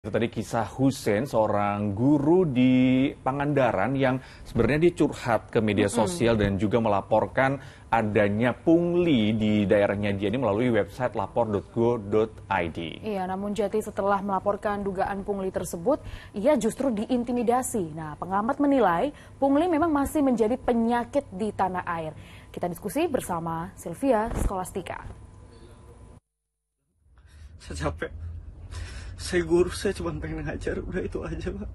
Itu tadi kisah Hussein, seorang guru di Pangandaran yang sebenarnya dia curhat ke media sosial dan juga melaporkan adanya pungli di daerahnya dia ini melalui website lapor.go.id. Iya, namun Jati setelah melaporkan dugaan pungli tersebut, ia justru diintimidasi. Nah, pengamat menilai pungli memang masih menjadi penyakit di tanah air. Kita diskusi bersama Sylvia Scholastika. Saya capek. Saya guru, saya cuma pengen ngajar, udah itu aja, Pak.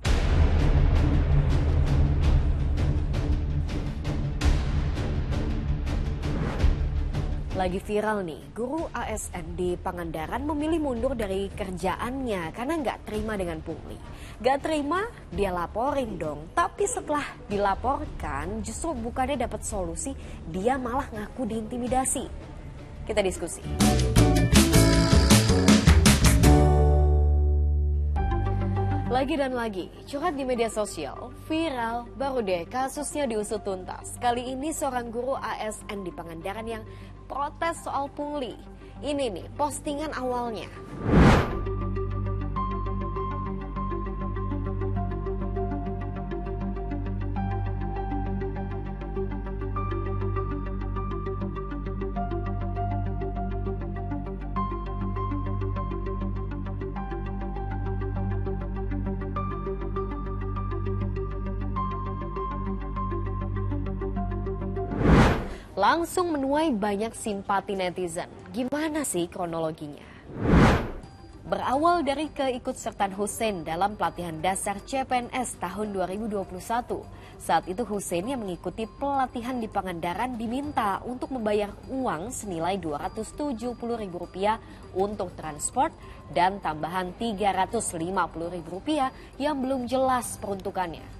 Lagi viral nih, guru ASN di Pangandaran memilih mundur dari kerjaannya karena nggak terima dengan pungli. Nggak terima, dia laporin dong. Tapi setelah dilaporkan, justru bukannya dapat solusi, dia malah ngaku diintimidasi. Kita diskusi. Lagi dan lagi, curhat di media sosial, viral, baru deh kasusnya diusut tuntas. Kali ini seorang guru ASN di Pangandaran yang protes soal pungli. Ini nih postingan awalnya. Langsung menuai banyak simpati netizen. Gimana sih kronologinya? Berawal dari keikutsertaan Hussein dalam pelatihan dasar CPNS tahun 2021. Saat itu Hussein yang mengikuti pelatihan di Pangandaran diminta untuk membayar uang senilai Rp270.000 untuk transport dan tambahan Rp350.000 yang belum jelas peruntukannya.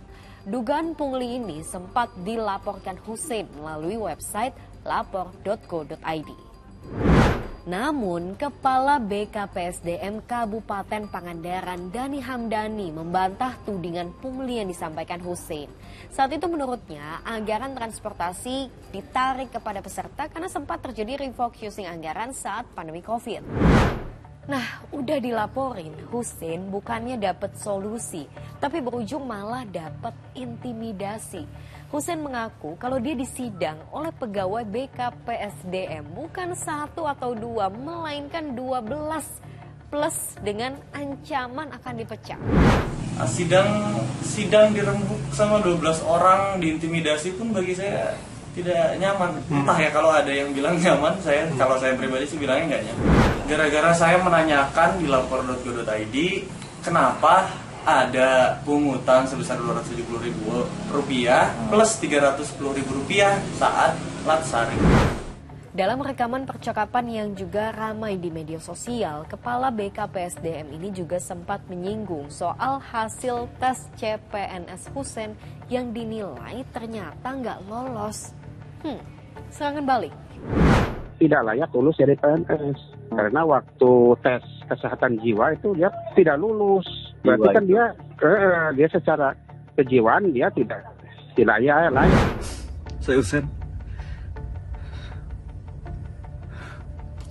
Dugaan pungli ini sempat dilaporkan Hussein melalui website lapor.go.id. Namun, Kepala BKPSDM Kabupaten Pangandaran Dani Hamdani membantah tudingan pungli yang disampaikan Hussein. Saat itu menurutnya, anggaran transportasi ditarik kepada peserta karena sempat terjadi refocusing anggaran saat pandemi COVID. Nah, udah dilaporin, Hussein bukannya dapat solusi, tapi berujung malah dapat intimidasi. Hussein mengaku kalau dia disidang oleh pegawai BKPSDM bukan 1 atau 2, melainkan 12 plus dengan ancaman akan dipecat. Sidang dirembuk sama 12 orang, diintimidasi pun bagi saya tidak nyaman. Entah ya, kalau ada yang bilang nyaman, kalau saya pribadi sih bilangnya nggak nyaman. Gara-gara saya menanyakan di lapor.go.id kenapa ada pungutan sebesar Rp270.000 plus Rp310.000 saat latsari. Dalam rekaman percakapan yang juga ramai di media sosial, Kepala BKPSDM ini juga sempat menyinggung soal hasil tes CPNS Hussein yang dinilai ternyata nggak lolos. Serangan balik. Tidak layak lulus dari PNS karena waktu tes kesehatan jiwa itu dia tidak lulus. Berarti kan dia secara kejiwaan dia tidak layak. Saya Hussein.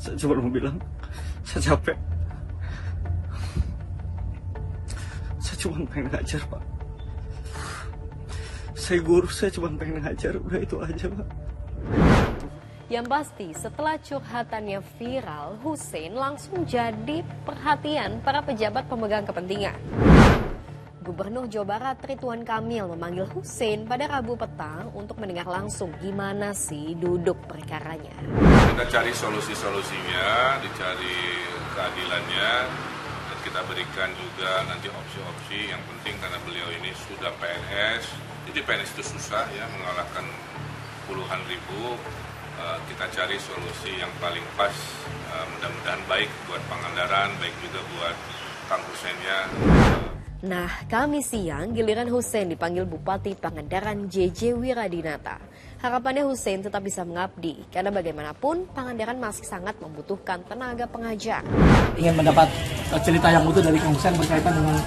Saya cuma mau bilang, saya capek. Saya cuma pengen ngajar, Pak. Saya guru, saya cuma pengen ngajar, udah itu aja, Pak. Yang pasti, setelah curhatannya viral, Hussein langsung jadi perhatian para pejabat pemegang kepentingan. Gubernur Jawa Barat Ridwan Kamil memanggil Hussein pada Rabu petang untuk mendengar langsung gimana sih duduk perkaranya. Kita cari solusi-solusinya, dicari keadilannya, dan kita berikan juga nanti opsi-opsi yang penting karena beliau ini sudah PNS. Jadi PNS itu susah ya, mengalahkan puluhan ribu. Kita cari solusi yang paling pas, mudah-mudahan baik buat Pangandaran, baik juga buat Kang Hussein-nya. Nah, Kamis siang giliran Hussein dipanggil Bupati Pangandaran JJ Wiradinata. Harapannya Hussein tetap bisa mengabdi, karena bagaimanapun Pangandaran masih sangat membutuhkan tenaga pengajar. Ingin mendapat cerita yang utuh dari Kang Hussein berkaitan dengan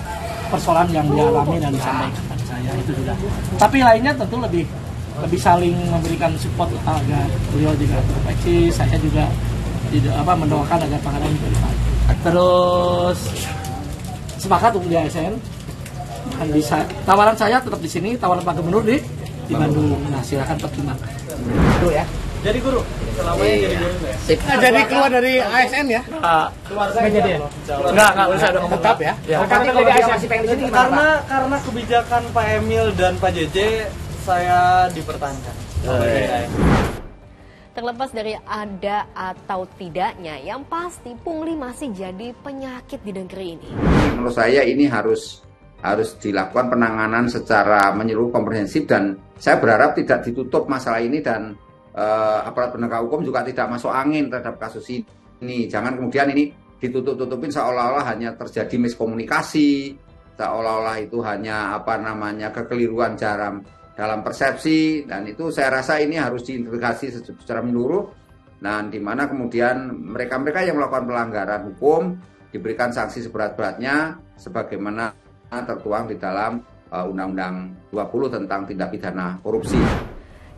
persoalan yang dialami dan disampaikan pada saya, itu sudah. Tapi lainnya tentu lebih saling memberikan support agar beliau juga berbaik. Saya juga mendoakan agar Pangandaran lebih baik. Terus sepakat untuk di ASN. Dan tawaran saya tetap di sini, tawaran Pak Gubernur di Bandung. Nah, silakan pertimbangkan. Itu ya. Jadi guru, selamanya jadi guru ya? Jadi keluar dari ASN ya? Keluar saya jadi ya? Enggak saya udah ngomong tetap ya. Nanti kalau dia masih pengen di sini gimana, karena kebijakan Pak Emil dan Pak JJ saya dipertahankan. Terlepas dari ada atau tidaknya, yang pasti pungli masih jadi penyakit di negeri ini. Menurut saya ini harus dilakukan penanganan secara menyeluruh komprehensif, dan saya berharap tidak ditutup masalah ini, dan aparat penegak hukum juga tidak masuk angin terhadap kasus ini. Jangan kemudian ini ditutup-tutupin seolah-olah hanya terjadi miskomunikasi, seolah-olah itu hanya kekeliruan dalam persepsi, dan itu saya rasa ini harus diintegrasi secara menyeluruh, dan di mana kemudian mereka-mereka yang melakukan pelanggaran hukum diberikan sanksi seberat-beratnya sebagaimana tertuang di dalam Undang-Undang 20 tentang tindak pidana korupsi.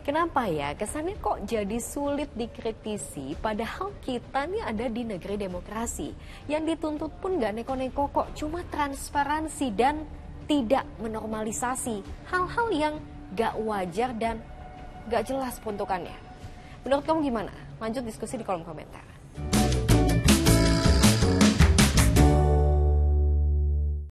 Kenapa ya kesannya kok jadi sulit dikritisi, padahal kita nih ada di negeri demokrasi. Yang dituntut pun gak neko-neko kok, cuma transparansi dan tidak menormalisasi hal-hal yang gak wajar dan gak jelas peruntukannya. Menurut kamu gimana? Lanjut diskusi di kolom komentar.